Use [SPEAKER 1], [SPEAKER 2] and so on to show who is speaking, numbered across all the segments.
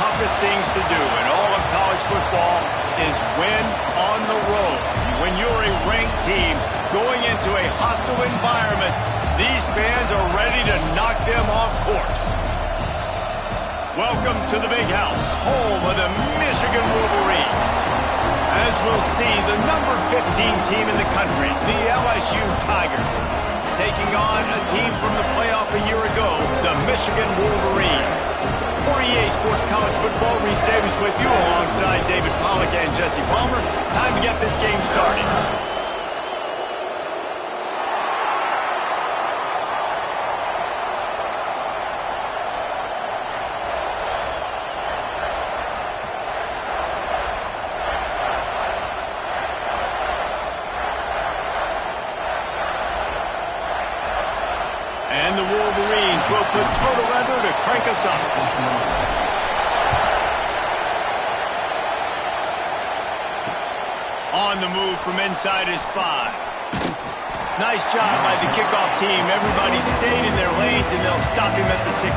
[SPEAKER 1] toughest things to do in all of college football is win on the road. When you're a ranked team going into a hostile environment, these fans are ready to knock them off course. Welcome to the Big House, home of the Michigan Wolverines. As we'll see, the number 15 team in the country, the LSU Tigers, taking on a team from the playoff a year ago, the Michigan Wolverines. For EA Sports College Football, Reese Davis with you alongside David Pollack and Jesse Palmer. Time to get this game started. And the Wolverines will put total leather to crank us up. On the move from inside his 5. Nice job by the kickoff team. Everybody stayed in their lanes, and they'll stop him at the 16.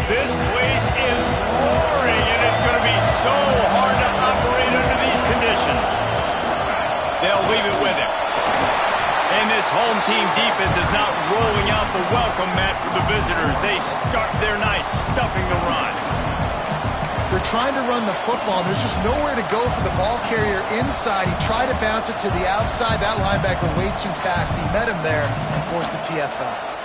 [SPEAKER 1] This place is roaring, and it's going to be so hard to operate under these conditions. They'll leave it with him. And this home team defense is not rolling out the welcome mat for the visitors. They start their night stuffing the run.
[SPEAKER 2] They're trying to run the football. There's just nowhere to go for the ball carrier inside. He tried to bounce it to the outside. That linebacker way too fast. He met him there and forced the TFL.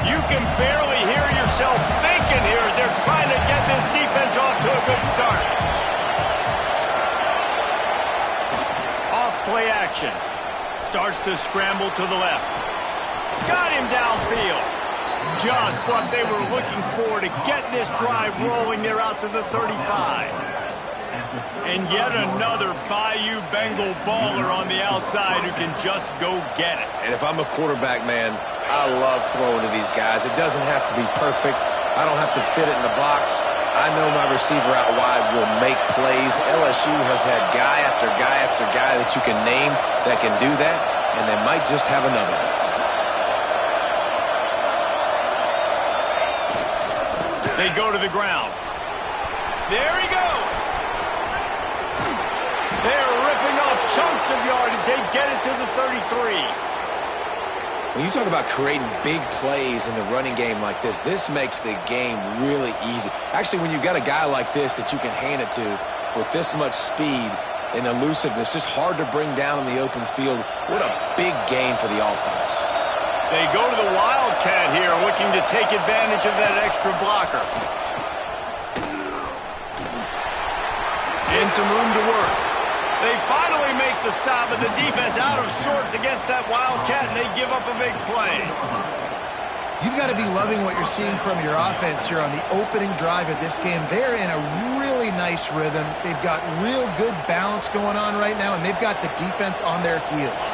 [SPEAKER 1] You can barely hear yourself thinking here as they're trying to get this defense off to a good start. Off play action. Starts to scramble to the left. Got him downfield. Just what they were looking for to get this drive rolling. They're out to the 35. And yet another Bayou Bengal baller on the outside who can just go get it.
[SPEAKER 3] And if I'm a quarterback, man, I love throwing to these guys. It doesn't have to be perfect. I don't have to fit it in the box. I know my receiver out wide will make plays. LSU has had guy after guy after guy that you can name that can do that, and they might just have another one.
[SPEAKER 1] They go to the ground. There he goes. They're ripping off chunks of yardage. They get it to the 33.
[SPEAKER 3] When you talk about creating big plays in the running game like this, this makes the game really easy. Actually, when you've got a guy like this that you can hand it to with this much speed and elusiveness, just hard to bring down in the open field, what a big gain for the offense.
[SPEAKER 1] They go to the Wildcat here, looking to take advantage of that extra blocker. And some room to work. They finally make the stop, but the defense out of sorts against that Wildcat, and they give up a big play.
[SPEAKER 2] You've got to be loving what you're seeing from your offense here on the opening drive of this game. They're in a really nice rhythm. They've got real good balance going on right now, and they've got the defense on their heels.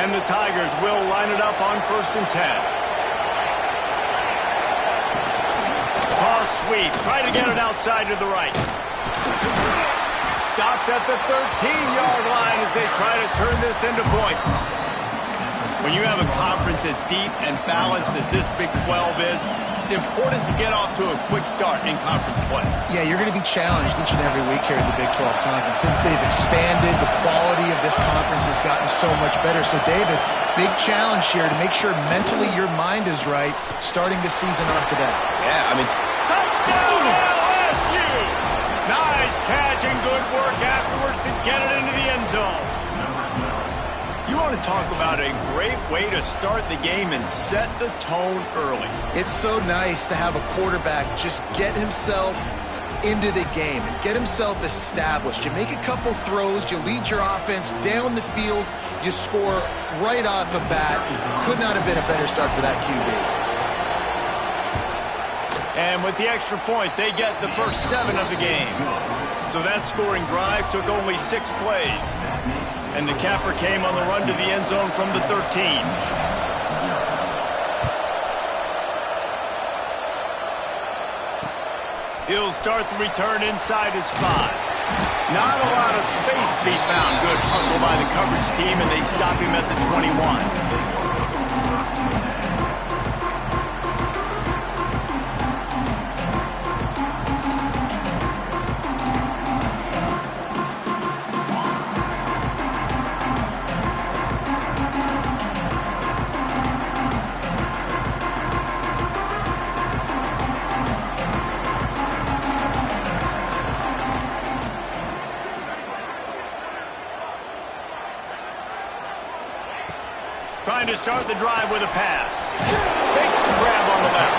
[SPEAKER 1] And the Tigers will line it up on 1st and 10. Toss sweep. Try to get it outside to the right. Stopped at the 13-yard line as they try to turn this into points. When you have a conference as deep and balanced as this Big 12 is, it's important to get off to a quick start in conference play.
[SPEAKER 2] Yeah, you're going to be challenged each and every week here in the Big 12 Conference. Since they've expanded, the quality of this conference has gotten so much better. So, David, big challenge here to make sure mentally your mind is right starting the season off today.
[SPEAKER 3] Yeah, I mean...
[SPEAKER 1] Touchdown, LSU! Nice catch and good work afterwards to get it into the end zone. You want to talk about a great way to start the game and set the tone early.
[SPEAKER 2] It's so nice to have a quarterback just get himself into the game and get himself established. You make a couple throws, you lead your offense down the field, you score right off the bat. Could not have been a better start for that QB.
[SPEAKER 1] And with the extra point, they get the first 7 of the game. So that scoring drive took only 6 plays. And the capper came on the run to the end zone from the 13. He'll start the return inside his 5. Not a lot of space to be found. Good hustle by the coverage team, and they stop him at the 21. Trying to start the drive with a pass. Makes the grab on the left.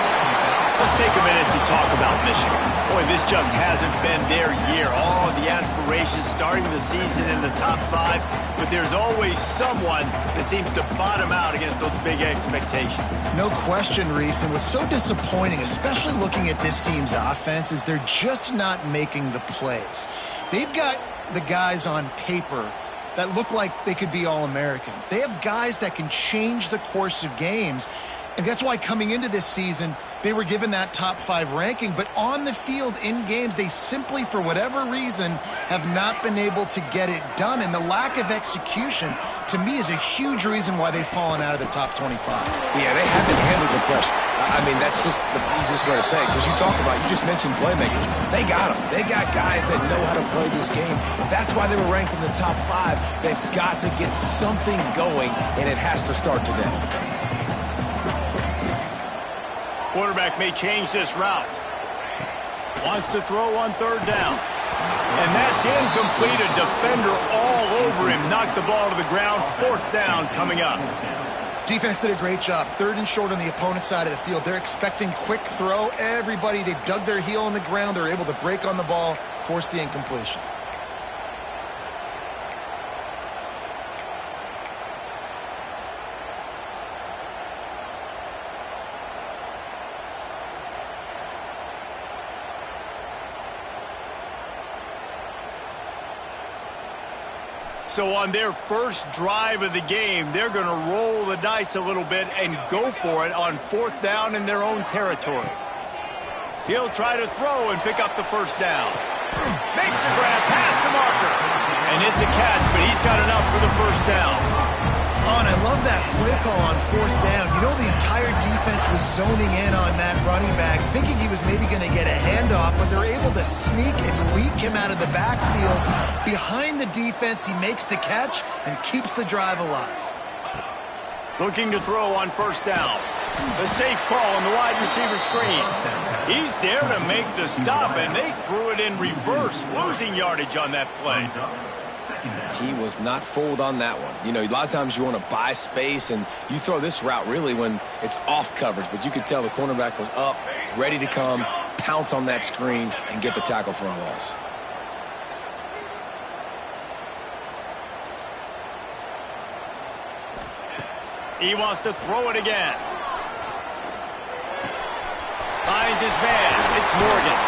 [SPEAKER 1] Let's take a minute to talk about Michigan. Boy, this just hasn't been their year. All of the aspirations starting the season in the top 5, but there's always someone that seems to bottom out against those big expectations.
[SPEAKER 2] No question, Reese. And what's so disappointing, especially looking at this team's offense, is they're just not making the plays. They've got the guys on paper that look like they could be All-Americans. They have guys that can change the course of games, and that's why coming into this season, they were given that top 5 ranking, but on the field, in games, they simply, for whatever reason, have not been able to get it done, and the lack of execution, to me, is a huge reason why they've fallen out of the top 25.
[SPEAKER 3] Yeah, they haven't handled the pressure. I mean, that's just the easiest way to say it, because you just mentioned playmakers. They got them. They got guys that know how to play this game. That's why they were ranked in the top 5. They've got to get something going, and it has to start today.
[SPEAKER 1] Quarterback may change this route. Wants to throw on 3rd down. And that's incomplete. A defender all over him. Knocked the ball to the ground. 4th down coming up.
[SPEAKER 2] Defense did a great job. 3rd and short on the opponent's side of the field. They're expecting quick throw. Everybody, they dug their heel on the ground. They're able to break on the ball, force the incompletion.
[SPEAKER 1] So on their first drive of the game, they're going to roll the dice a little bit and go for it on 4th down in their own territory. He'll try to throw and pick up the 1st down. Makes the grab past the marker. And it's a catch, but he's got enough for the 1st down.
[SPEAKER 2] Oh, and I love that play call on 4th down. You know, the entire defense was zoning in on that running back, thinking he was maybe going to get a handoff, but they're able to sneak and leak him out of the backfield. Behind the defense, he makes the catch and keeps the drive alive.
[SPEAKER 1] Looking to throw on 1st down. The safe call on the wide receiver screen. He's there to make the stop, and they threw it in reverse, losing yardage on that play.
[SPEAKER 3] He was not fooled on that one. You know, a lot of times you want to buy space, and you throw this route really when it's off coverage, but you could tell the cornerback was up, ready to come, pounce on that screen, and get the tackle for a loss.
[SPEAKER 1] He wants to throw it again. Finds his man. It's Morgan.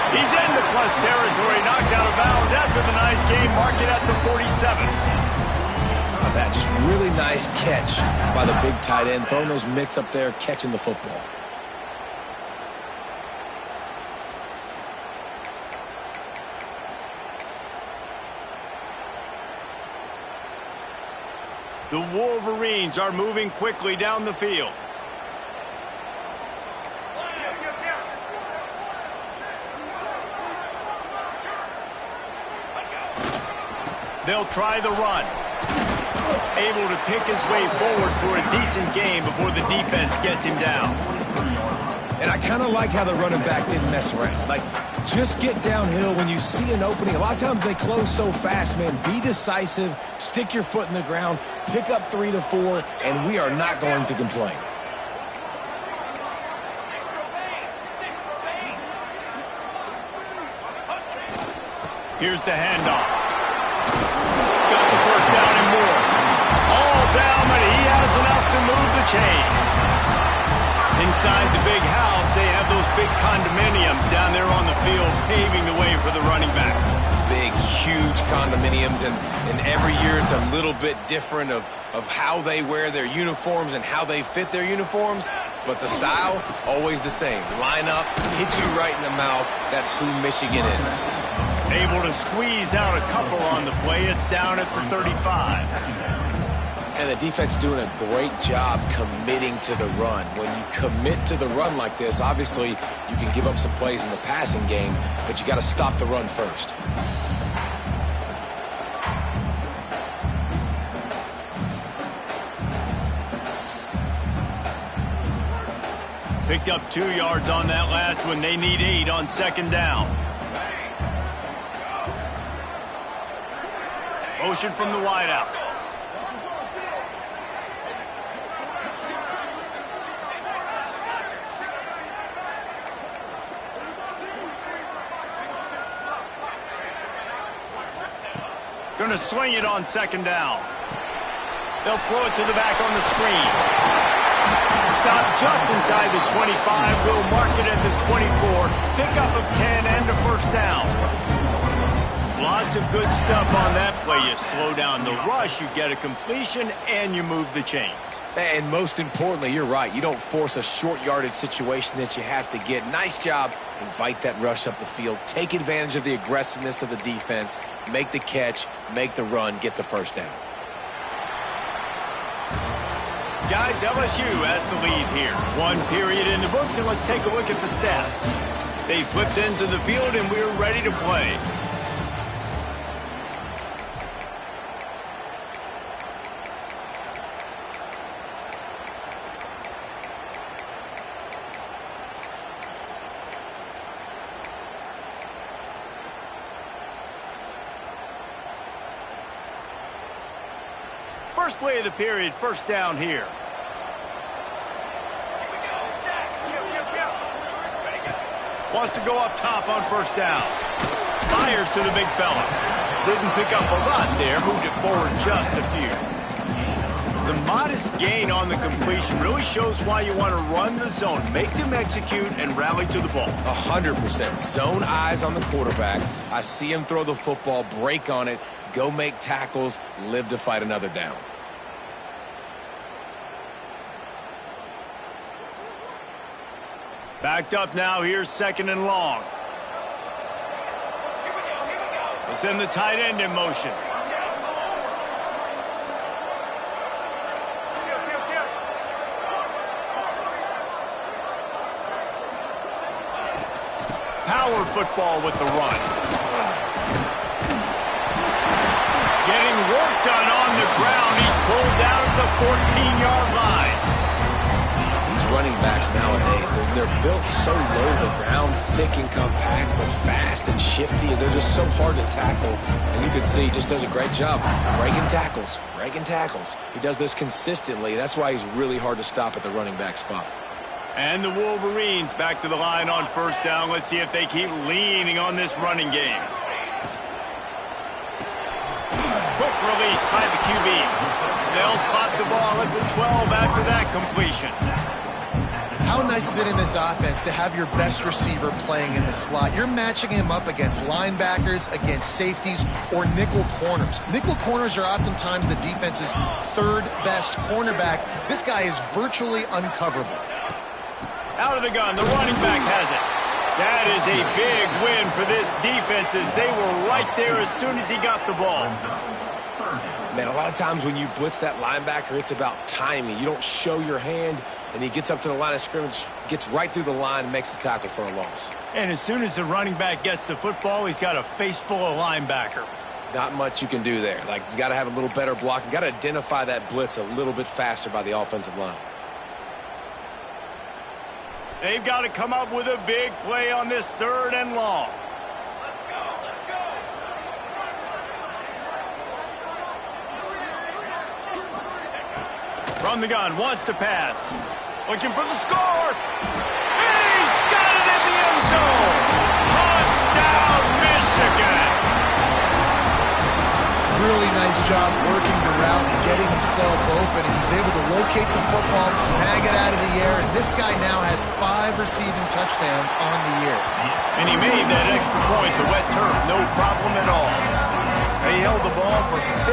[SPEAKER 1] He's into plus territory, knocked out of bounds after the nice game, marked it at the 47.
[SPEAKER 3] Oh, that just really nice catch by the big tight end, throwing those mitts up there, catching the football.
[SPEAKER 1] The Wolverines are moving quickly down the field. They'll try the run. Able to pick his way forward for a decent game before the defense gets him down.
[SPEAKER 3] And I kind of like how the running back didn't mess around. Like, just get downhill when you see an opening. A lot of times they close so fast, man. Be decisive, stick your foot in the ground, pick up 3 to 4, and we are not going to complain.
[SPEAKER 1] Here's the handoff. Got the 1st down and more. All down, but he has enough to move the chains. Inside the big house, they have those big condominiums down there on the field paving the way for the running backs.
[SPEAKER 3] Big, huge condominiums, and every year it's a little bit different of how they wear their uniforms and how they fit their uniforms. But the style, always the same. Line up, hit you right in the mouth. That's who Michigan is.
[SPEAKER 1] Able to squeeze out a couple on the play. It's down at the 35.
[SPEAKER 3] And the defense doing a great job committing to the run. When you commit to the run like this, obviously you can give up some plays in the passing game, but you got to stop the run first.
[SPEAKER 1] Picked up 2 yards on that last one. They need 8 on second down. Motion from the wideout. Going to swing it on second down. They'll throw it to the back on the screen. Stop just inside the 25. We'll mark it at the 24. Pickup of 10 and a first down. Lots of good stuff on that play. You slow down the rush, you get a completion, and you move the chains.
[SPEAKER 3] And most importantly, you're right. You don't force a short yardage situation that you have to get. Nice job. Invite that rush up the field. Take advantage of the aggressiveness of the defense. Make the catch, make the run, get the first down.
[SPEAKER 1] Guys, LSU has the lead here. 1 period in the books, and let's take a look at the stats. They flipped into the field, and we're ready to play. First play of the period, first down here. Wants to go up top on first down. Fires to the big fella. Didn't pick up a lot there, moved it forward just a few. The modest gain on the completion really shows why you want to run the zone. Make them execute and rally to the ball.
[SPEAKER 3] 100%. Zone eyes on the quarterback. I see him throw the football, break on it, go make tackles, live to fight another down.
[SPEAKER 1] Backed up now, here's second and long. It's in the tight end in motion. Power football with the run. Getting work done on the ground. He's pulled down at the 14-yard line.
[SPEAKER 3] Running backs nowadays, they're built so low to the ground, thick and compact, but fast and shifty, and they're just so hard to tackle. And you can see he just does a great job breaking tackles, breaking tackles. He does this consistently. That's why he's really hard to stop at the running back spot.
[SPEAKER 1] And the Wolverines back to the line on first down. Let's see if they keep leaning on this running game. Quick release by the QB. They'll spot the ball at the 12 after that completion.
[SPEAKER 2] How nice is it in this offense to have your best receiver playing in the slot? You're matching him up against linebackers, against safeties, or nickel corners. Nickel corners are oftentimes the defense's third best cornerback. This guy is virtually uncoverable.
[SPEAKER 1] Out of the gun, the running back has it. That is a big win for this defense as they were right there as soon as he got the ball.
[SPEAKER 3] Man, a lot of times when you blitz that linebacker, it's about timing. You don't show your hand, and he gets up to the line of scrimmage, gets right through the line, and makes the tackle for a loss.
[SPEAKER 1] And as soon as the running back gets the football, he's got a face full of linebacker.
[SPEAKER 3] Not much you can do there. Like, you got to have a little better block. You got to identify that blitz a little bit faster by the offensive line.
[SPEAKER 1] They've got to come up with a big play on this third and long. From the gun, wants to pass. Looking for the score. And he's got it in the end zone. Touchdown, Michigan.
[SPEAKER 2] Really nice job working the route and getting himself open. He was able to locate the football, snag it out of the air, and this guy now has 5 receiving touchdowns on the year.
[SPEAKER 1] And he made that extra point, the wet turf, no problem at all. They held the ball for 15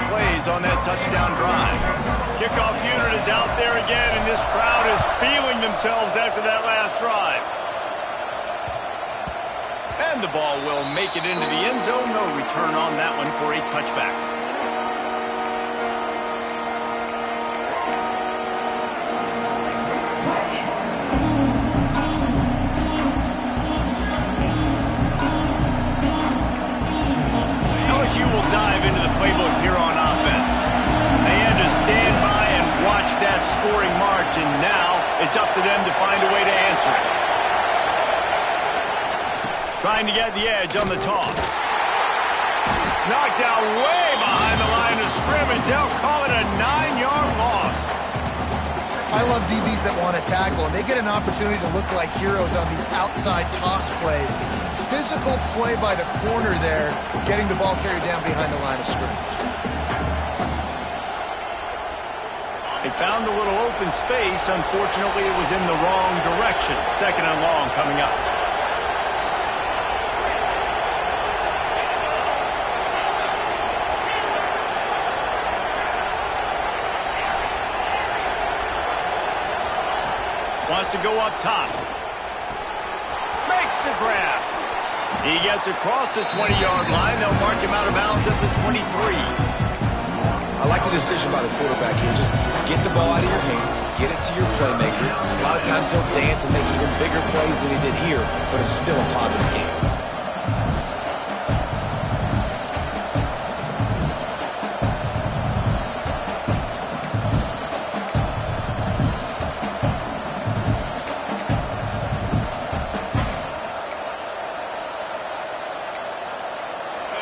[SPEAKER 1] plays on that touchdown drive. Kickoff unit is out there again, and this crowd is feeling themselves after that last drive. And the ball will make it into the end zone. No return on that one for a touchback. LSU will dive into the playbook here on offense. They had to stand by and watch that scoring march, and now it's up to them to find a way to answer it. Trying to get the edge on the toss. Knocked out way behind the line of scrimmage. They'll call it a 9-yard loss.
[SPEAKER 2] I love DBs that want to tackle, and they get an opportunity to look like heroes on these outside toss plays. Physical play by the corner there, getting the ball carried down behind the line of scrimmage.
[SPEAKER 1] They found a little open space. Unfortunately, it was in the wrong direction. 2nd and long coming up. Wants to go up top. Makes the grab. He gets across the 20-yard line. They'll mark him out of bounds at the 23.
[SPEAKER 3] I like the decision by the quarterback here. Just get the ball out of your hands, get it to your playmaker. A lot of times he'll dance and make even bigger plays than he did here, but it's still a positive game.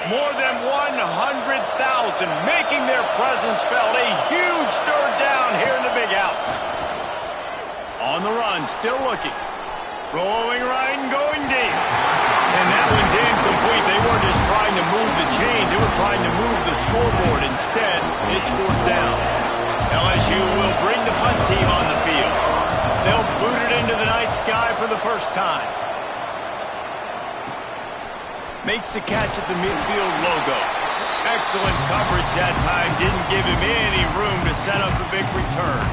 [SPEAKER 1] More than 100,000 making their presence felt. A huge 3rd down here in the big house. On the run, still looking. Rolling right and going deep. And that one's incomplete. They weren't just trying to move the chains. They were trying to move the scoreboard. Instead, it's 4th down. LSU will bring the punt team on the field. They'll boot it into the night sky for the first time. Makes the catch at the midfield logo. Excellent coverage that time. Didn't give him any room to set up a big return.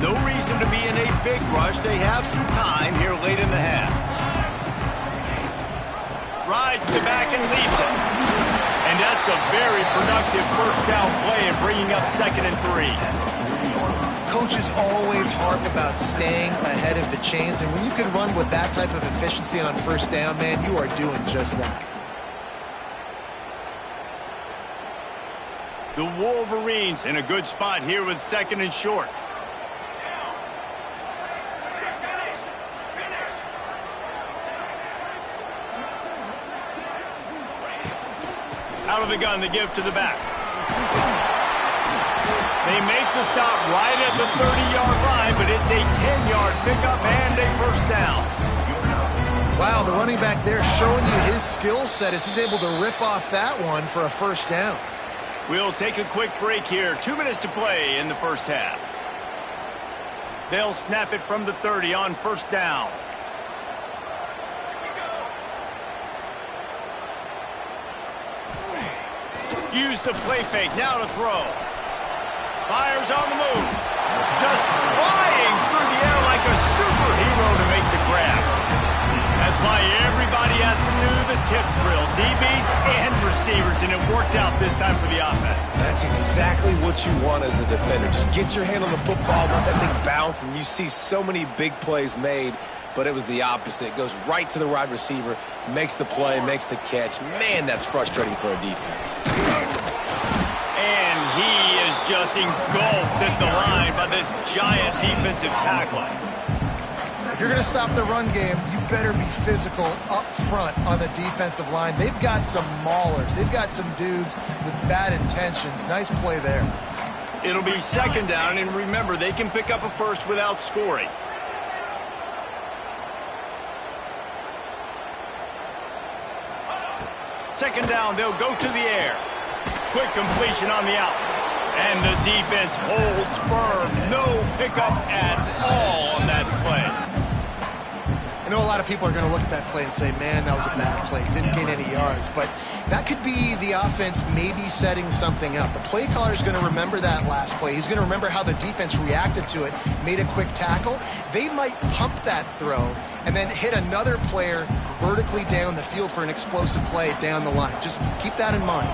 [SPEAKER 1] No reason to be in a big rush. They have some time here late in the half. Rides the back and leaves it. And that's a very productive 1st down play and bringing up 2nd and 3.
[SPEAKER 2] Coaches always harp about staying ahead of the chains, and when you can run with that type of efficiency on 1st down, man, you are doing just that.
[SPEAKER 1] The Wolverines in a good spot here with 2nd and short. Out of the gun to give to the back. They make the stop right at the 30-yard line, but it's a 10-yard pickup and a 1st down.
[SPEAKER 2] Wow, the running back there showing you his skill set as he's able to rip off that one for a 1st down.
[SPEAKER 1] We'll take a quick break here. 2 minutes to play in the 1st half. They'll snap it from the 30 on 1st down. Use the play fake, now to throw. Fires on the move. Just flying through the air like a superhero to make the grab. That's why everybody has to do the tip drill, DBs and receivers, and it worked out this time for the offense.
[SPEAKER 3] That's exactly what you want as a defender. Just get your hand on the football, let that thing bounce, and you see so many big plays made, but it was the opposite. It goes right to the wide receiver, makes the play, makes the catch. Man, that's frustrating for a defense.
[SPEAKER 1] And he is just engulfed at the line by this giant defensive tackle.
[SPEAKER 2] If you're going to stop the run game, you better be physical up front on the defensive line. They've got some maulers. They've got some dudes with bad intentions. Nice play there.
[SPEAKER 1] It'll be 2nd down, and remember, they can pick up a 1st without scoring. Second down, they'll go to the air. Quick completion on the out. And the defense holds firm. No pickup at all on that play.
[SPEAKER 2] I know a lot of people are going to look at that play and say, man, that was a bad play. Didn't gain any yards. But that could be the offense maybe setting something up. The play caller is going to remember that last play. He's going to remember how the defense reacted to it, made a quick tackle. They might pump that throw and then hit another player vertically down the field for an explosive play down the line. Just keep that in mind.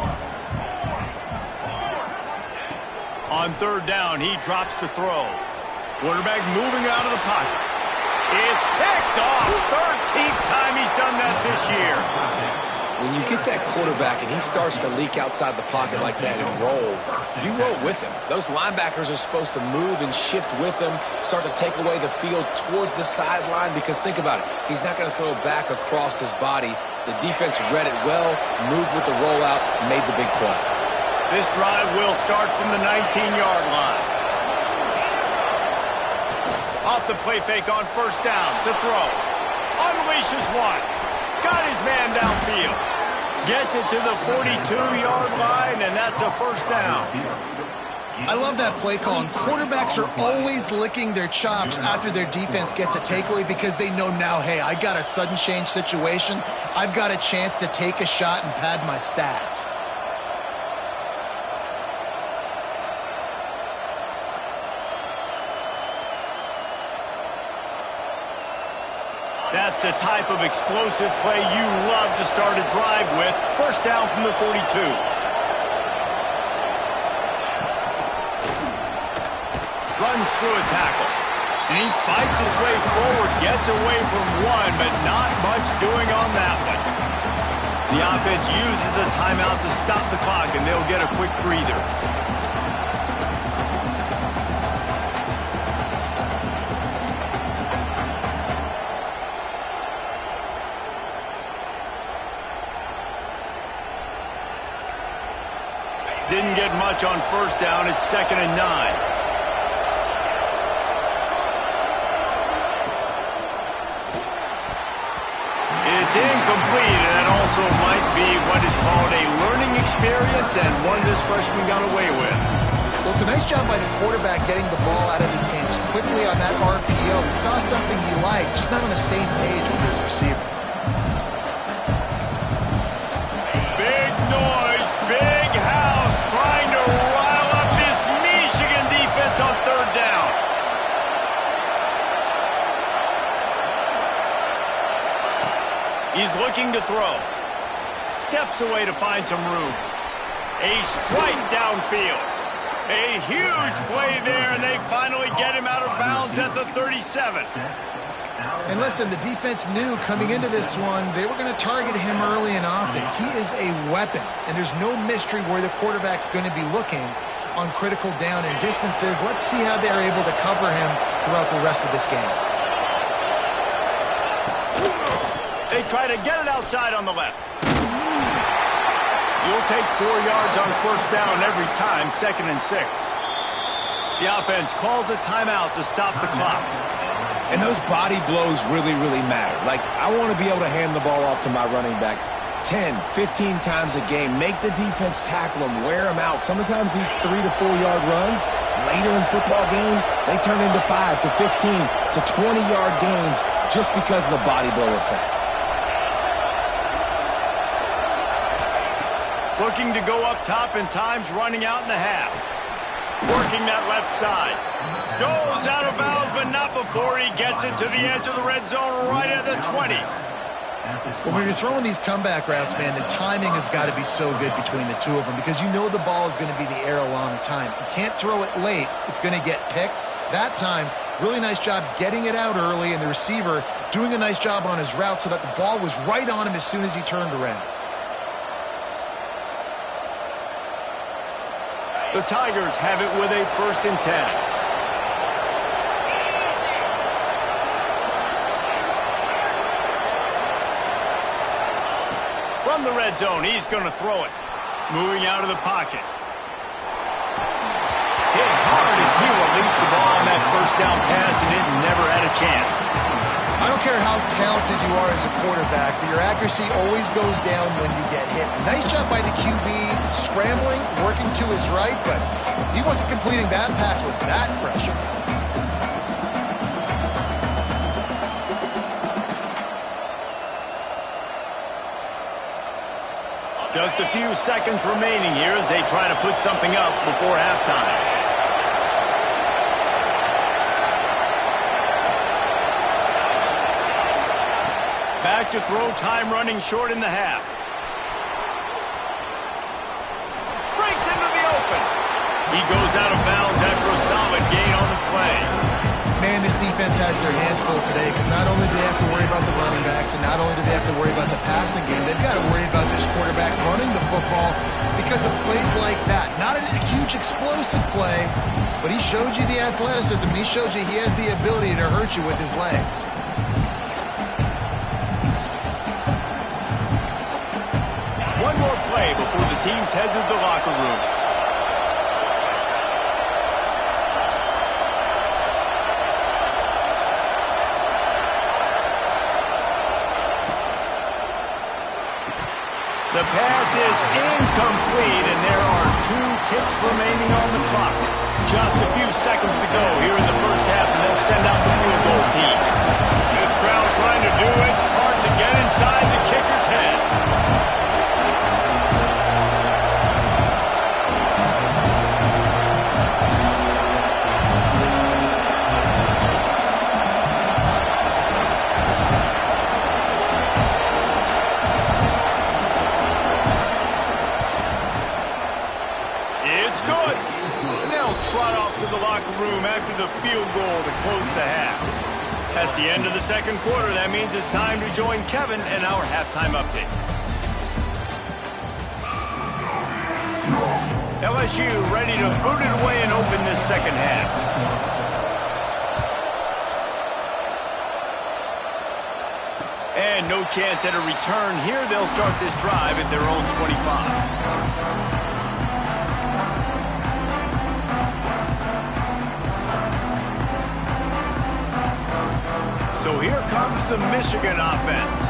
[SPEAKER 1] On third down, he drops to throw. Quarterback moving out of the pocket. It's picked off. 13th time he's done that this year.
[SPEAKER 3] When you get that quarterback and he starts to leak outside the pocket like that and roll, you roll with him. Those linebackers are supposed to move and shift with him, start to take away the field towards the sideline, because think about it. He's not going to throw back across his body. The defense read it well, moved with the rollout, made the big play.
[SPEAKER 1] This drive will start from the 19-yard line. Off the play fake on first down to throw. Unleashes one. Got his man downfield. Gets it to the 42-yard line, and that's a first down.
[SPEAKER 2] I love that play call. And quarterbacks are always licking their chops after their defense gets a takeaway because they know now, hey, I got a sudden change situation. I've got a chance to take a shot and pad my stats.
[SPEAKER 1] That's the type of explosive play you love to start a drive with. First down from the 42. Runs through a tackle. And he fights his way forward, gets away from one, but not much doing on that one. The offense uses a timeout to stop the clock, and they'll get a quick breather. Didn't get much on first down. It's 2nd and 9. It's incomplete, and that also might be what is called a learning experience, and one this freshman got away with.
[SPEAKER 2] Well, it's a nice job by the quarterback getting the ball out of his hands quickly on that RPO. He saw something he liked, just not on the same page with his receiver.
[SPEAKER 1] Big noise, big house, trying to rile up this Michigan defense on third down. He's looking to throw. Steps away to find some room. A strike downfield. A huge play there, and they finally get him out of bounds at the 37.
[SPEAKER 2] And listen, the defense knew coming into this one, they were going to target him early and often. He is a weapon, and there's no mystery where the quarterback's going to be looking on critical down and distances. Let's see how they're able to cover him throughout the rest of this game.
[SPEAKER 1] They try to get it outside on the left. You'll take 4 yards on first down every time, 2nd and 6. The offense calls a timeout to stop the clock.
[SPEAKER 3] And those body blows really, really matter. Like, I want to be able to hand the ball off to my running back 10, 15 times a game. Make the defense tackle them, wear them out. Sometimes these 3 to 4 yard runs, later in football games, they turn into 5 to 15 to 20-yard gains just because of the body blow effect.
[SPEAKER 1] Looking to go up top in times, running out in the half. Working that left side. Goes out of bounds, but not before he gets it to the edge of the red zone right at the 20.
[SPEAKER 2] Well, when you're throwing these comeback routes, man, the timing has got to be so good between the two of them because you know the ball is going to be in the air a long time. You can't throw it late. It's going to get picked. That time, really nice job getting it out early, and the receiver doing a nice job on his route so that the ball was right on him as soon as he turned around.
[SPEAKER 1] The Tigers have it with a 1st and 10. From the red zone, he's going to throw it. Moving out of the pocket. Hit hard as he released the ball on that first down pass, and it never had a chance.
[SPEAKER 2] I don't care how talented you are as a quarterback, but your accuracy always goes down when you get hit. Nice job by the QB, scrambling, working to his right, but he wasn't completing that pass with that pressure.
[SPEAKER 1] Just a few seconds remaining here as they try to put something up before halftime. Back to throw, time running short in the half. Breaks into the open. He goes out of bounds after a solid gain on the play.
[SPEAKER 2] Man, this defense has their hands full today because not only do they have to worry about the running backs and not only do they have to worry about the passing game, they've got to worry about this quarterback running the football because of plays like that. Not a huge explosive play, but he showed you the athleticism. He showed you he has the ability to hurt you with his legs.
[SPEAKER 1] One more play before the teams head to the locker rooms. The pass is incomplete, and there are 2 ticks remaining on the clock. Just a few seconds to go here in the first half, and they'll send out the field goal team. This crowd trying to do its part to get inside the kicker's head. Trot off to the locker room after the field goal to close the half. That's the end of the second quarter. That means it's time to join Kevin in our halftime update. LSU ready to boot it away and open this second half. And no chance at a return here. They'll start this drive at their own 25. So here comes the Michigan offense.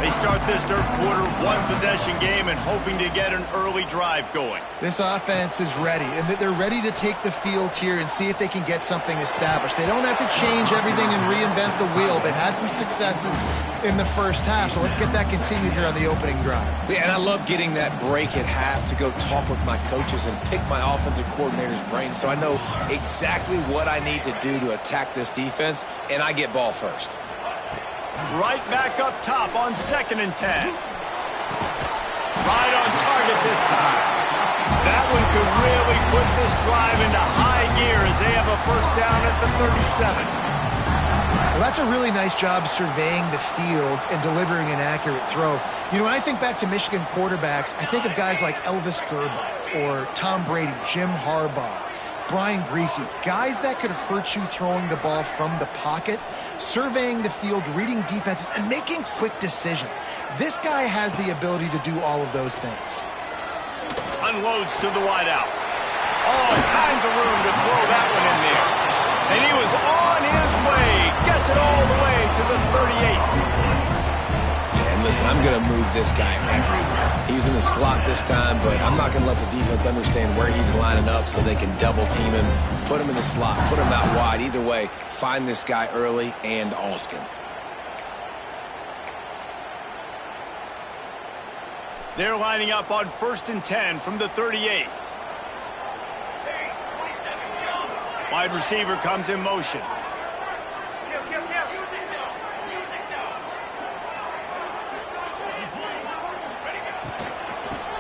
[SPEAKER 1] They start this third quarter, 1-possession game and hoping to get an early drive going.
[SPEAKER 2] This offense is ready, and they're ready to take the field here and see if they can get something established. They don't have to change everything and reinvent the wheel. They've had some successes in the first half, so let's get that continued here on the opening drive.
[SPEAKER 3] Yeah, and I love getting that break at half to go talk with my coaches and pick my offensive coordinator's brain so I know exactly what I need to do to attack this defense, and I get ball first.
[SPEAKER 1] Right back up top on 2nd and 10. Right on target this time. That one could really put this drive into high gear as they have a first down at the 37.
[SPEAKER 2] Well, that's a really nice job surveying the field and delivering an accurate throw. You know, when I think back to Michigan quarterbacks, I think of guys like Elvis Grbac or Tom Brady, Jim Harbaugh, Brian Greasy, guys that could hurt you throwing the ball from the pocket, surveying the field, reading defenses, and making quick decisions. This guy has the ability to do all of those things.
[SPEAKER 1] Unloads to the wideout. All kinds of room to throw that one in there. And he was on his way. Gets it all the way to the 38.
[SPEAKER 3] Yeah, and listen, I'm going to move this guy everywhere. He was in the slot this time, but I'm not going to let the defense understand where he's lining up so they can double team him, put him in the slot, put him out wide. Either way, find this guy early and often.
[SPEAKER 1] They're lining up on 1st and 10 from the 38. Wide receiver comes in motion.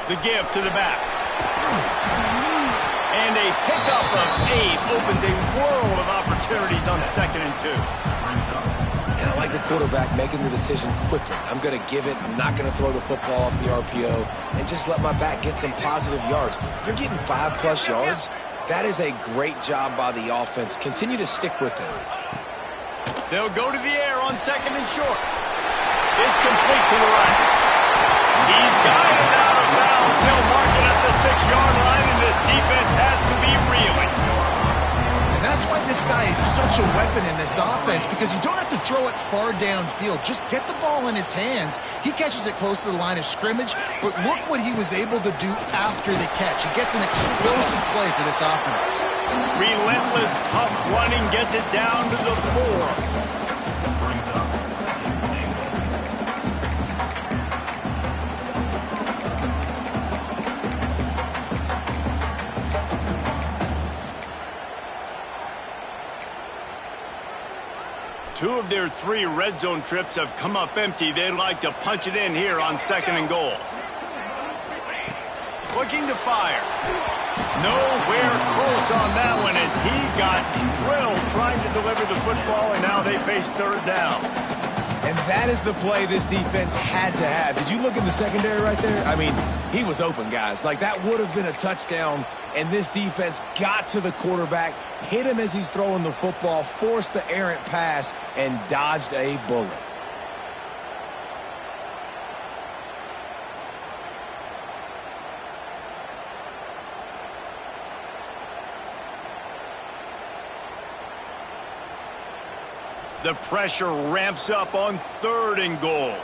[SPEAKER 1] The give to the back. And a pickup of 8 opens a world of opportunities on 2nd and 2.
[SPEAKER 3] And I like the quarterback making the decision quickly. I'm going to give it. I'm not going to throw the football off the RPO and just let my back get some positive yards. You're getting 5+ yards. That is a great job by the offense. Continue to stick with them.
[SPEAKER 1] They'll go to the air on 2nd and short. It's complete to the right. He's got it out of bounds. They'll mark it at the 6-yard line, and this defense has to be reeling.
[SPEAKER 2] And that's why this guy is such a weapon in this offense, because you don't have to throw it far downfield. Just get the ball in his hands. He catches it close to the line of scrimmage, but look what he was able to do after the catch. He gets an explosive play for this offense.
[SPEAKER 1] Relentless, tough running gets it down to the 4. 2 of their 3 red zone trips have come up empty. They'd like to punch it in here on 2nd and goal. Looking to fire. Nowhere close on that one as he got drilled trying to deliver the football, and now they face 3rd down.
[SPEAKER 3] And that is the play this defense had to have. Did you look in the secondary right there? I mean, he was open, guys. Like, that would have been a touchdown, and this defense got to the quarterback, hit him as he's throwing the football, forced the errant pass, and dodged a bullet.
[SPEAKER 1] The pressure ramps up on 3rd and goal.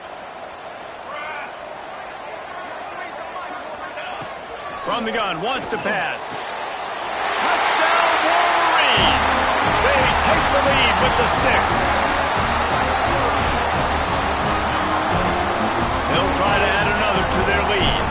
[SPEAKER 1] From the gun, wants to pass. Touchdown, Wolverines! They take the lead with the 6. They'll try to add another to their lead.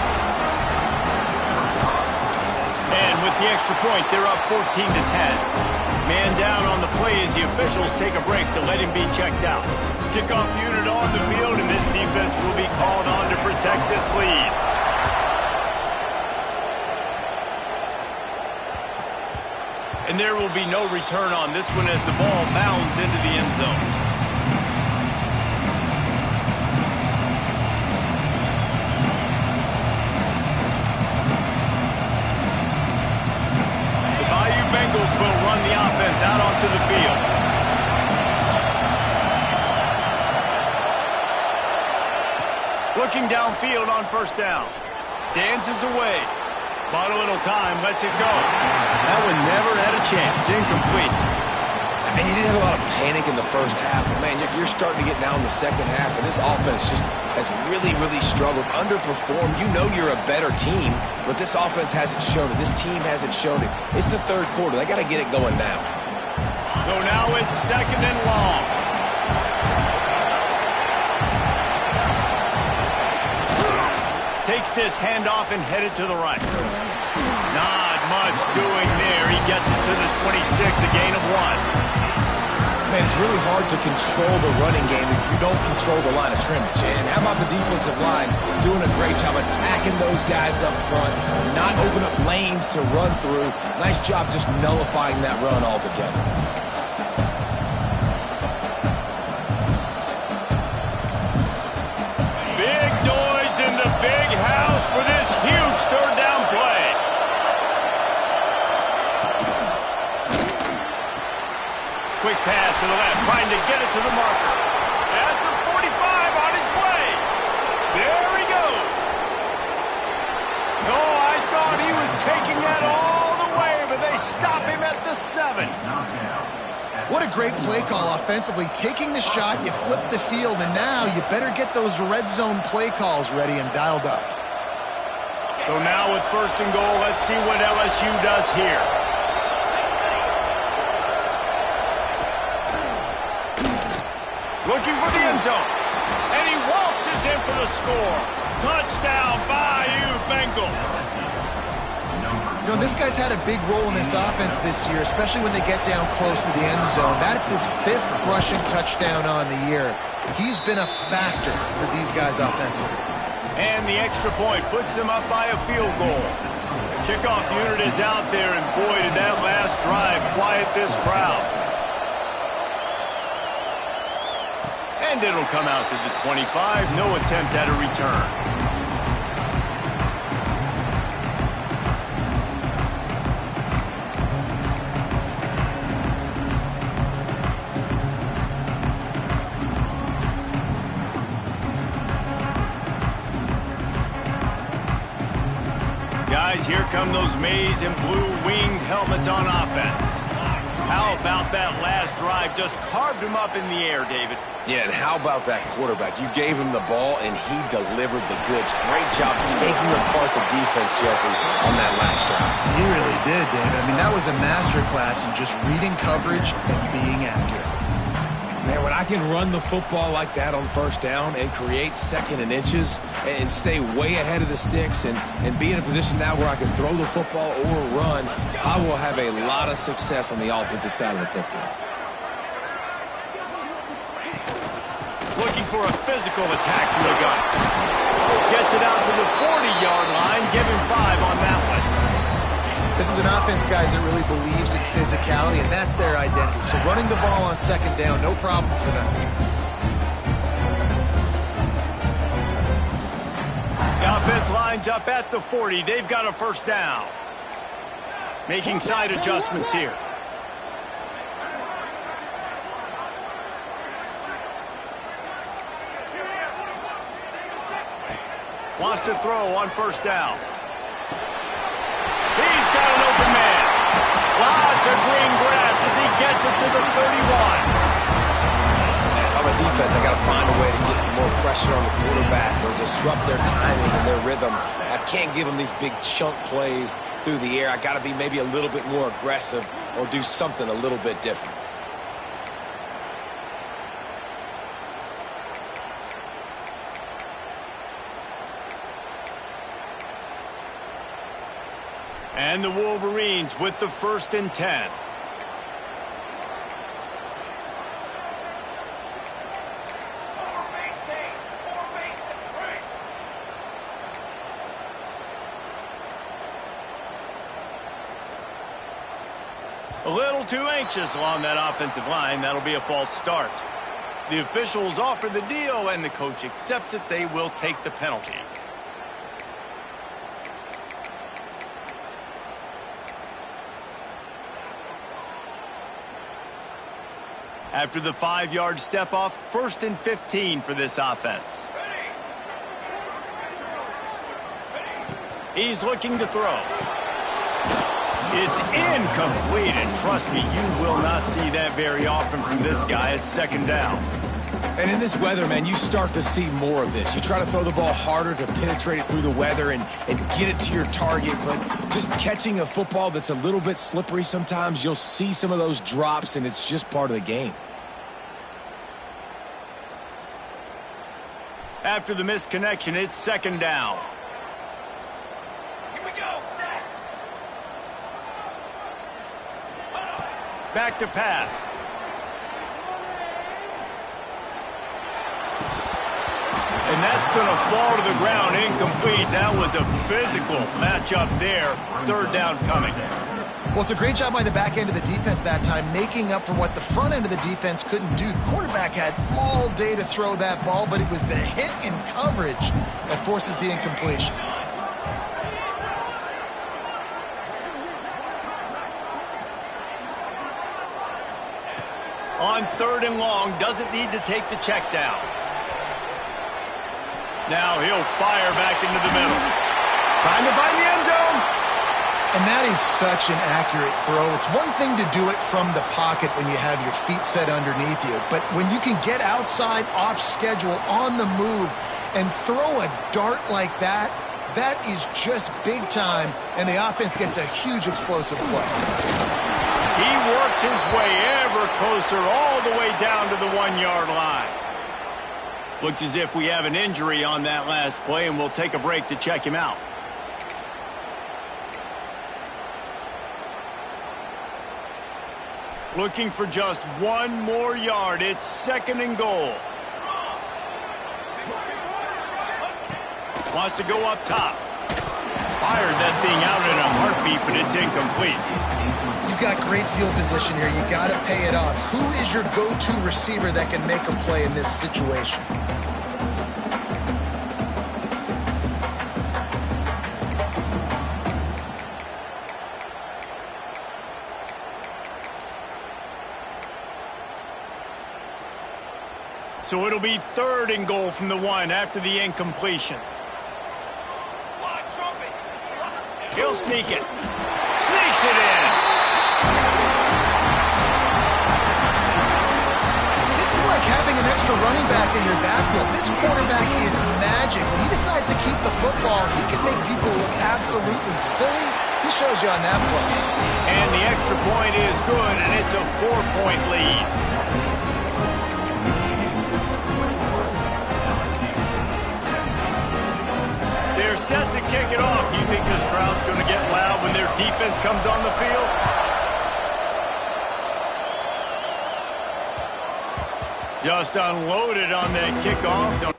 [SPEAKER 1] And with the extra point, they're up 14-10. Man down on the play as the officials take a break to let him be checked out. Kickoff unit on the field, and this defense will be called on to protect this lead. And there will be no return on this one as the ball bounds into the end zone. Bengals will run the offense out onto the field. Looking downfield on 1st down. Dances away. Bought a little time, lets it go. That one never had a chance. Incomplete.
[SPEAKER 3] And you didn't have a lot of panic in the first half. But man, you're starting to get down in the second half, and this offense just has really, really struggled, underperformed. You know you're a better team, but this offense hasn't shown it. This team hasn't shown it. It's the 3rd quarter. They got to get it going now.
[SPEAKER 1] So now it's 2nd and long. Takes this handoff and headed to the right. Not much doing there. He gets it to the 26, a gain of 1.
[SPEAKER 3] Man, it's really hard to control the running game if you don't control the line of scrimmage. And how about the defensive line doing a great job attacking those guys up front, not open up lanes to run through. Nice job just nullifying that run altogether.
[SPEAKER 1] Big noise in the big house for this huge 3rd down play. Quick pass to the left, trying to get it to the marker. At the 45, on his way. There he goes. Oh, I thought he was taking that all the way, but they stop him at the 7.
[SPEAKER 2] What a great play call offensively. Taking the shot, you flip the field, and now you better get those red zone play calls ready and dialed up.
[SPEAKER 1] So now with 1st and goal, let's see what LSU does here. Looking for the end zone. And he waltzes in for the score. Touchdown, Bayou Bengals.
[SPEAKER 2] You know, this guy's had a big role in this offense this year, especially when they get down close to the end zone. That's his 5th rushing touchdown on the year. He's been a factor for these guys offensively.
[SPEAKER 1] And the extra point puts them up by a field goal. Kickoff unit is out there, and boy, did that last drive quiet this crowd. And it'll come out to the 25. No attempt at a return. Guys, here come those maize and blue winged helmets on offense. How about that last drive? Just carved him up in the air, David.
[SPEAKER 3] Yeah, and how about that quarterback? You gave him the ball, and he delivered the goods. Great job taking apart the defense, Jesse, on that last drive.
[SPEAKER 2] He really did, David. I mean, that was a masterclass in just reading coverage and being accurate.
[SPEAKER 3] Man, when I can run the football like that on 1st down and create 2nd and inches and stay way ahead of the sticks and be in a position now where I can throw the football or run, I will have a lot of success on the offensive side of the football.
[SPEAKER 1] for a physical attack from the gun. Gets it out to the 40-yard line. Give him 5 on that one.
[SPEAKER 2] This is an offense, guys, that really believes in physicality, and that's their identity. So running the ball on second down, no problem for them.
[SPEAKER 1] The offense lines up at the 40. They've got a first down. Making side adjustments here. Wants to throw on first down. He's got an open man. Lots of green grass as he gets it to the 31.
[SPEAKER 3] If I'm a defense, I got to find a way to get some more pressure on the quarterback or disrupt their timing and their rhythm. I can't give them these big chunk plays through the air. I got to be maybe a little bit more aggressive or do something a little bit different.
[SPEAKER 1] And the Wolverines with the 1st and 10. A little too anxious along that offensive line. That'll be a false start. The officials offer the deal, and the coach accepts it. They will take the penalty. After the 5-yard step off, 1st and 15 for this offense. He's looking to throw. It's incomplete, and trust me, you will not see that very often from this guy. It's 2nd down.
[SPEAKER 3] And in this weather, man, you start to see more of this. You try to throw the ball harder to penetrate it through the weather and get it to your target, but just catching a football that's a little bit slippery sometimes, you'll see some of those drops, and it's just part of the game.
[SPEAKER 1] After the missed connection, it's 2nd down.
[SPEAKER 4] Here we go, set.
[SPEAKER 1] Back to pass. And that's going to fall to the ground, incomplete. That was a physical matchup there. 3rd down coming.
[SPEAKER 2] Well, it's a great job by the back end of the defense that time, making up for what the front end of the defense couldn't do. The quarterback had all day to throw that ball, but it was the hit in coverage that forces the incompletion.
[SPEAKER 1] On 3rd and long, doesn't need to take the check down. Now he'll fire back into the middle. Trying to find the end zone.
[SPEAKER 2] And that is such an accurate throw. It's one thing to do it from the pocket when you have your feet set underneath you, but when you can get outside, off schedule, on the move, and throw a dart like that, that is just big time, and the offense gets a huge explosive play.
[SPEAKER 1] He works his way ever closer all the way down to the 1-yard line. Looks as if we have an injury on that last play, and we'll take a break to check him out. Looking for just 1 more yard. It's 2nd and goal. Wants to go up top. Fired that thing out in a heartbeat, but it's incomplete.
[SPEAKER 2] You've got great field position here. You got to pay it off. Who is your go-to receiver that can make a play in this situation?
[SPEAKER 1] So it'll be 3rd and goal from the 1 after the incompletion. He'll sneak it. Sneaks it in.
[SPEAKER 2] This is like having an extra running back in your backfield. This quarterback is magic. When he decides to keep the football, he can make people look absolutely silly. He shows you on that play.
[SPEAKER 1] And the extra point is good, and it's a 4-point lead. They're set to kick it off. You think this crowd's going to get loud when their defense comes on the field? Just unloaded on that kickoff.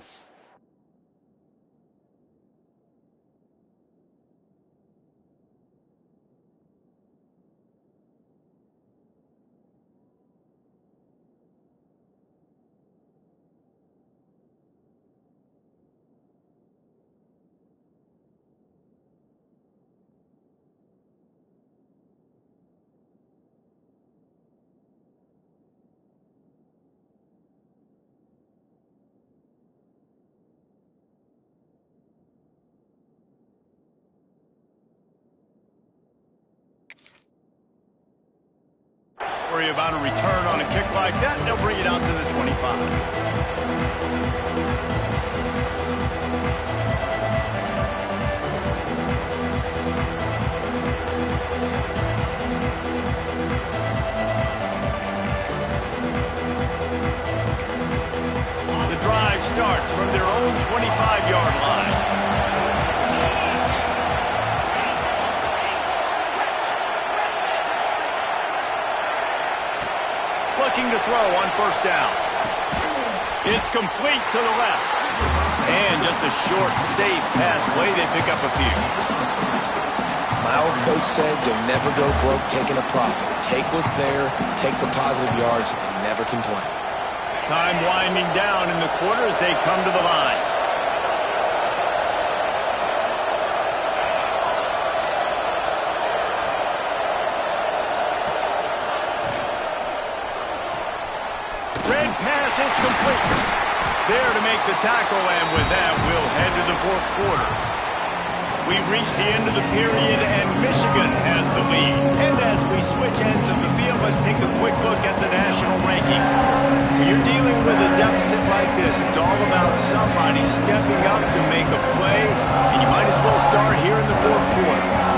[SPEAKER 1] Worry about a return on a kick like that, and they'll bring it out to the 25. The drive starts from their own 25-yard line. Looking to throw on first down. It's complete to the left. And just a short, safe pass play. They pick up a few.
[SPEAKER 3] My old coach said you'll never go broke taking a profit. Take what's there, take the positive yards, and never complain.
[SPEAKER 1] Time winding down in the quarter as they come to the line. Pass, it's complete. There to make the tackle, and with that, we'll head to the fourth quarter. We've reached the end of the period, and Michigan has the lead. And as we switch ends of the field, let's take a quick look at the national rankings. When you're dealing with a deficit like this, it's all about somebody stepping up to make a play, and you might as well start here in the fourth quarter.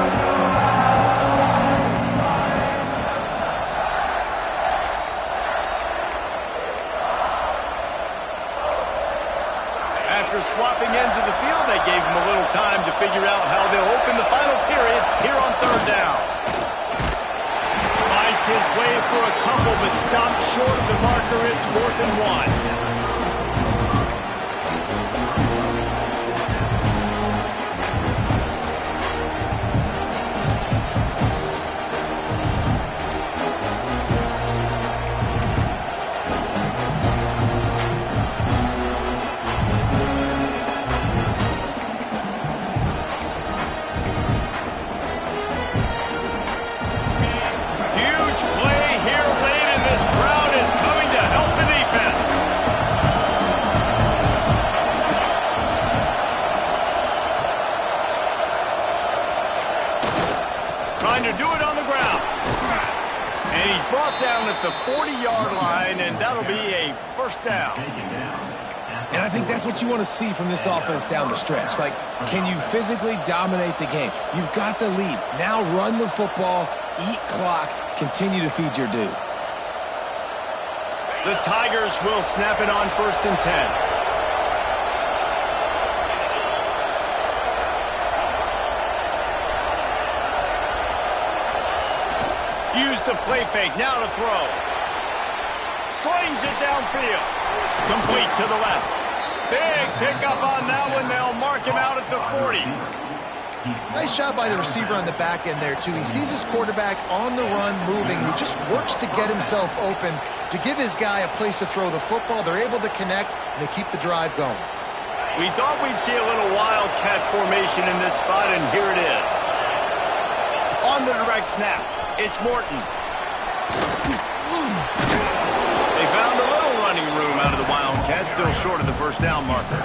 [SPEAKER 1] After swapping ends of the field, they gave him a little time to figure out how they'll open the final period here on third down. Fights his way for a couple, but stopped short of the marker. It's 4th and 1. Trying to do it on the ground. And he's brought down at the 40-yard line, and that'll be a first down.
[SPEAKER 3] And I think that's what you want to see from this offense down the stretch. Like, can you physically dominate the game? You've got the lead. Now run the football, eat clock, continue to feed your dude.
[SPEAKER 1] The Tigers will snap it on 1st and 10. Use the play fake, now to throw. Slings it downfield. Complete to the left. Big pickup on that one. They'll mark him out at the 40.
[SPEAKER 2] Nice job by the receiver on the back end there, too. He sees his quarterback on the run moving, and he just works to get himself open to give his guy a place to throw the football. They're able to connect, and they keep the drive going.
[SPEAKER 1] We thought we'd see a little wildcat formation in this spot, and here it is. On the direct snap. It's Morton. They found a little running room out of the Wildcats, still short of the first down marker.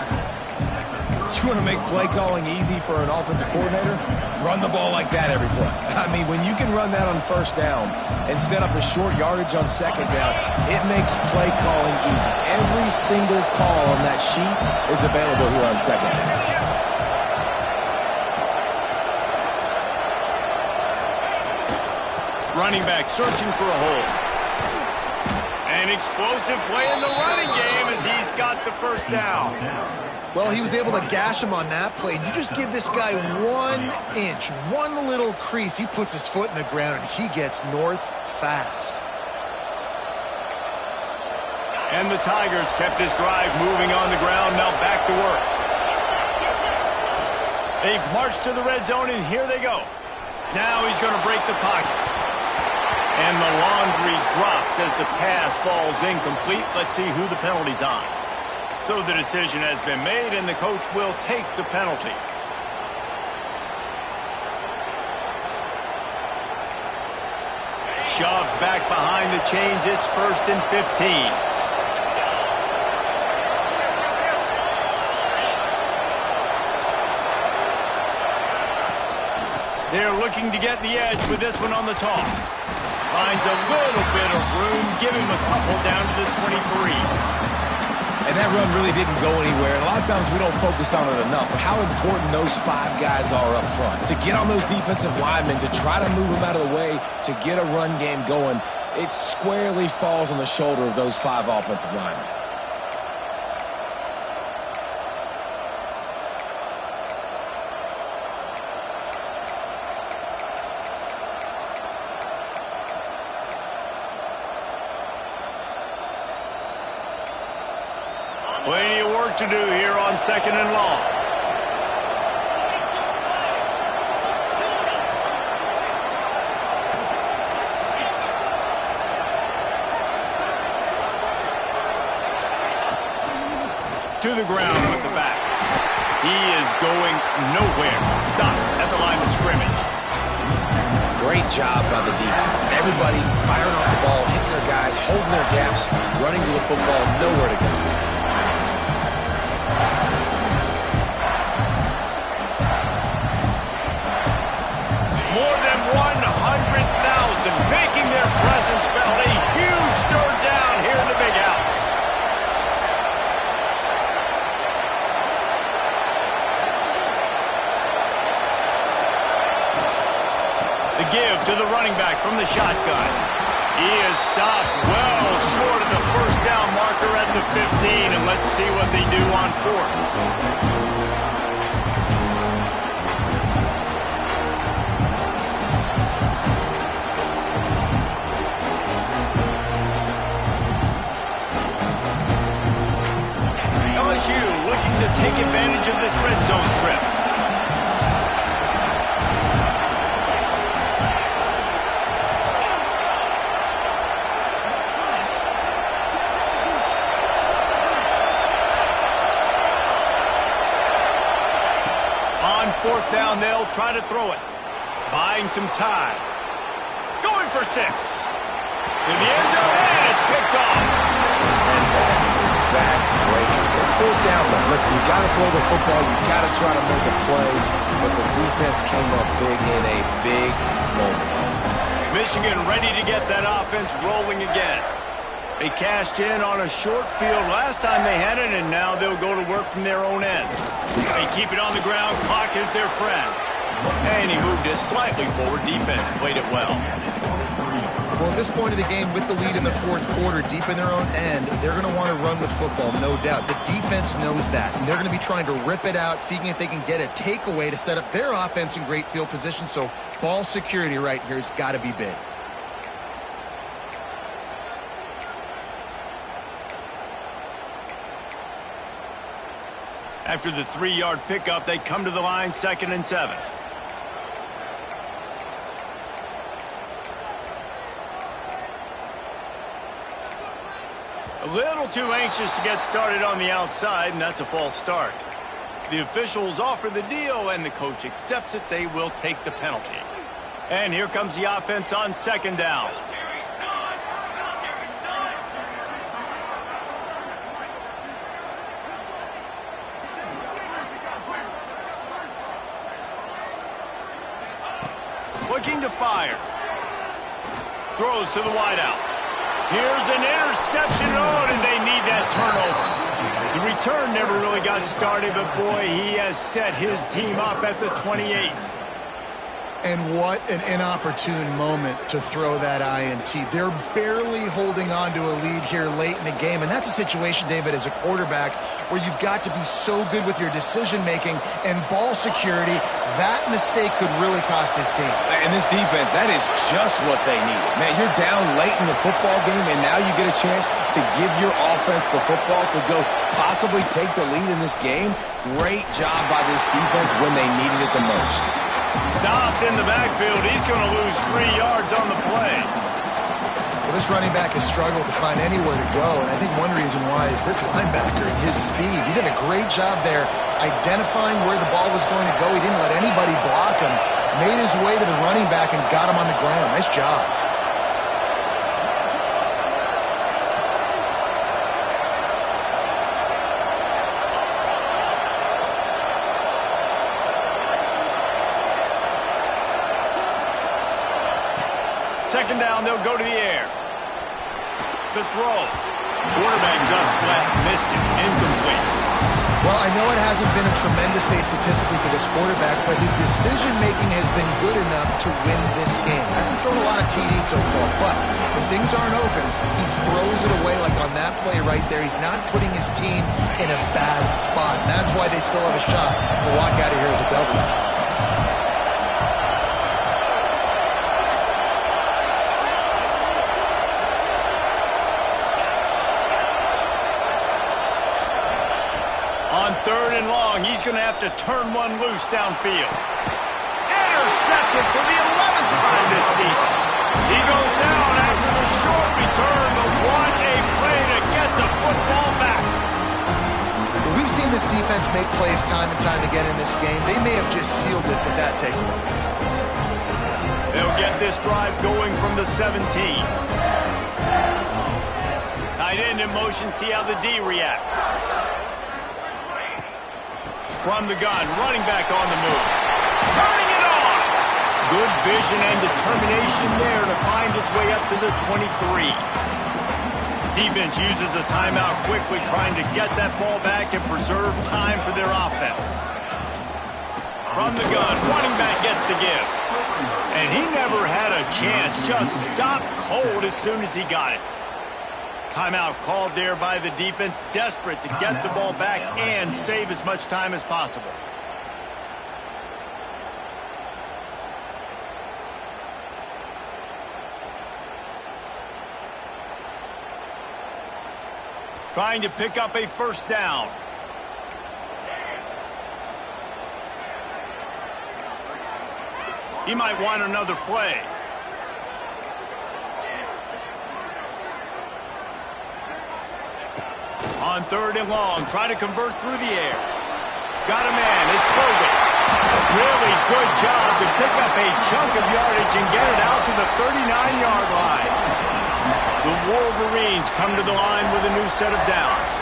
[SPEAKER 3] You want to make play calling easy for an offensive coordinator? Run the ball like that every play. I mean, when you can run that on first down and set up a short yardage on second down, it makes play calling easy. Every single call on that sheet is available here on second down.
[SPEAKER 1] Running back searching for a hole. An explosive play in the running game as he's got the first down.
[SPEAKER 2] Well, he was able to gash him on that play. You just give this guy 1 inch, one little crease. He puts his foot in the ground, and he gets north fast.
[SPEAKER 1] And the Tigers kept this drive moving on the ground. Now back to work. They've marched to the red zone, and here they go. Now he's going to break the pocket. And the laundry drops as the pass falls incomplete. Let's see who the penalty's on. So the decision has been made, and the coach will take the penalty. Shoves back behind the chains. It's 1st and 15. They're looking to get the edge with this one on the toss. Finds a little bit of room. Give him a couple down to the 23.
[SPEAKER 3] And that run really didn't go anywhere. And a lot of times we don't focus on it enough. But how important those 5 guys are up front. To get on those defensive linemen, to try to move them out of the way, to get a run game going, it squarely falls on the shoulder of those 5 offensive linemen.
[SPEAKER 1] Plenty of work to do here on 2nd and long. To the ground with the back. He is going nowhere. Stop at the line of scrimmage.
[SPEAKER 3] Great job by the defense. Everybody firing off the ball, hitting their guys, holding their gaps, running to the football, nowhere to go.
[SPEAKER 1] More than 100,000 making their presence felt. A huge 3rd down here in the big house. The give to the running back from the shotgun. He is stopped well short of the 1st down marker at the 15, and let's see what they do on 4th. LSU looking to take advantage of this red zone trip. On 4th down, they'll try to throw it. Buying some time. Going for 6. To the end zone, and it's picked off.
[SPEAKER 3] And that's a back-breaker. It's 4th down, though. Listen, you got to throw the football. You got to try to make a play. But the defense came up big in a big moment.
[SPEAKER 1] Michigan ready to get that offense rolling again. They cashed in on a short field last time they had it, and now they'll go to work from their own end. They keep it on the ground. Clock is their friend. And he moved it slightly forward. Defense played it well.
[SPEAKER 2] Well, at this point of the game, with the lead in the 4th quarter, deep in their own end, they're going to want to run the football, no doubt. The defense knows that, and they're going to be trying to rip it out, seeing if they can get a takeaway to set up their offense in great field position. So ball security right here has got to be big.
[SPEAKER 1] After the 3-yard pickup, they come to the line, 2nd and 7. A little too anxious to get started on the outside, and that's a false start. The officials offer the deal, and the coach accepts it. They will take the penalty. And here comes the offense on 2nd down. Looking to fire. Throws to the wideout. Here's an interception. Oh, and they need that turnover. The return never really got started, but boy, he has set his team up at the 28.
[SPEAKER 2] And what an inopportune moment to throw that INT. They're barely holding on to a lead here late in the game, and that's a situation, David, as a quarterback, where you've got to be so good with your decision-making and ball security. That mistake could really cost his team.
[SPEAKER 3] And this defense, that is just what they need. Man, you're down late in the football game, and now you get a chance to give your offense the football to go possibly take the lead in this game. Great job by this defense when they needed it the most.
[SPEAKER 1] Stopped in the backfield. He's going to lose 3 yards on the play.
[SPEAKER 2] Well, this running back has struggled to find anywhere to go, and I think one reason why is this linebacker and his speed. He did a great job there identifying where the ball was going to go. He didn't let anybody block him. Made his way to the running back and got him on the ground. Nice job.
[SPEAKER 1] Second down, they'll go to the air. The throw. Quarterback just flat missed it. Incomplete.
[SPEAKER 2] Well, I know it hasn't been a tremendous day statistically for this quarterback, but his decision-making has been good enough to win this game. Hasn't thrown a lot of TDs so far, but when things aren't open, he throws it away like on that play right there. He's not putting his team in a bad spot, and that's why they still have a shot to walk out of here with a W.
[SPEAKER 1] On 3rd and long, he's going to have to turn one loose downfield. Intercepted for the 11th time this season. He goes down after the short return, but what a play to get the football back.
[SPEAKER 2] Well, we've seen this defense make plays time and time again in this game. They may have just sealed it with that takeaway.
[SPEAKER 1] They'll get this drive going from the 17. Tight end in motion, see how the D reacts. From the gun, running back on the move. Turning it on! Good vision and determination there to find his way up to the 23. Defense uses a timeout quickly, trying to get that ball back and preserve time for their offense. From the gun, running back gets the give. And he never had a chance, just stopped cold as soon as he got it. Timeout called there by the defense, desperate to get the ball back and save as much time as possible. Trying to pick up a first down. He might want another play. On 3rd and long, try to convert through the air. Got a man, it's Hogan. Really good job to pick up a chunk of yardage and get it out to the 39-yard line. The Wolverines come to the line with a new set of downs.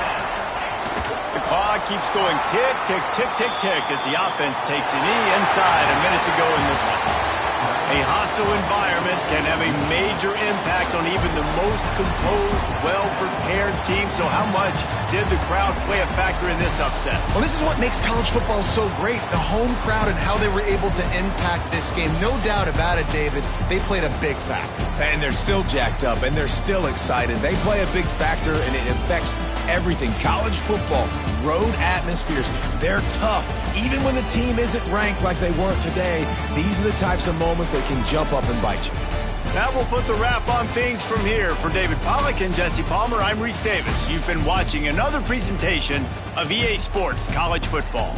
[SPEAKER 1] The clock keeps going tick, tick, tick, tick, tick as the offense takes a knee inside. A minute to go in this one. A hostile environment can have a major impact on even the most composed, well-prepared team. So how much did the crowd play a factor in this upset?
[SPEAKER 2] Well, this is what makes college football so great, the home crowd and how they were able to impact this game. No doubt about it, David, they played a big factor.
[SPEAKER 3] And they're still jacked up, and they're still excited. They play a big factor, and it affects everything. College football, road atmospheres, they're tough. Even when the team isn't ranked like they weren't today, these are the types of moments that can jump up and bite you.
[SPEAKER 1] That will put the wrap on things from here. For David Pollack and Jesse Palmer, I'm Reese Davis. You've been watching another presentation of EA Sports College Football.